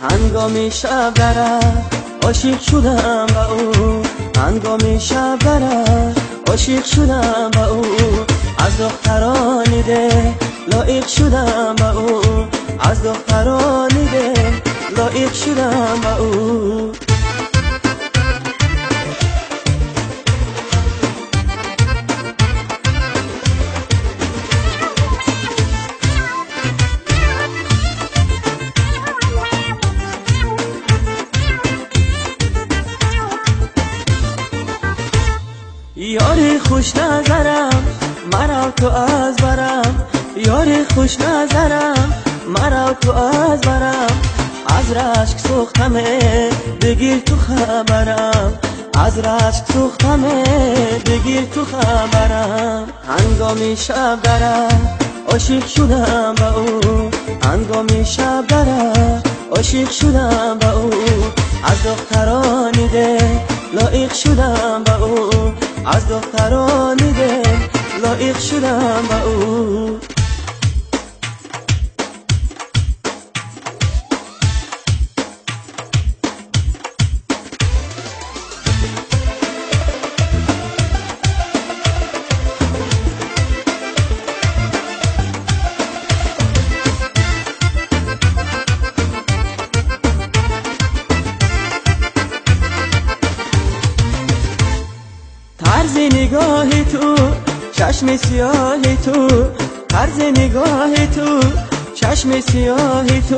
هنگامی شب درد عاشق شدم با او، هنگامی شب درد عاشق شدم با او، از دخترانی ده لایق شدم با او، از دخترانی ده لایق شدم با او. یاری خوش نظرم مرا تو از برم، یاری خوش نظرم مرا تو از برم، از رشک سوختمه بگیر تو خبرم، از رشک سوختمه بگیر تو خبرم. هنگامی شب درد عاشق شدم با او، هنگامی شب درد عاشق شدم با او، از دخترانی ده لایق شدم با او، از دخترانی ده لایق شدم با او. طرز نگاه تو چشم سیاه تو، طرز نگاه تو چشم سیاه تو،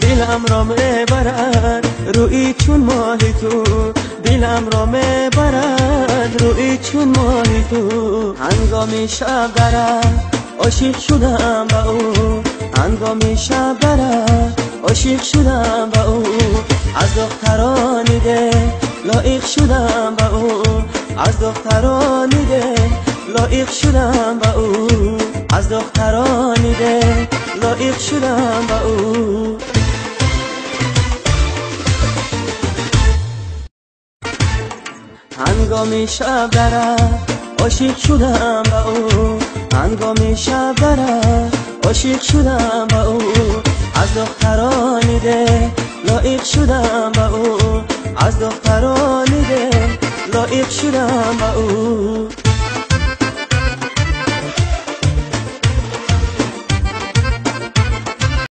دلم را میبرد روی چون ماه تو، دلم را میبرد روی چون ماه تو. هنگامی شب درد عاشق شدم با او، هنگامی شب درد عاشق شدم با او، از دخترانی ده لایق شدم با او، از دخترانی ده لایق شدم با او، از دخترانی ده لایق شدم با او. هنگامی شب درد عاشق شدم با او، هنگامی شب درد عاشق شدم با او، از دخترانی ده لایق شدم با او، از دخترانی ده لایق شدم با او.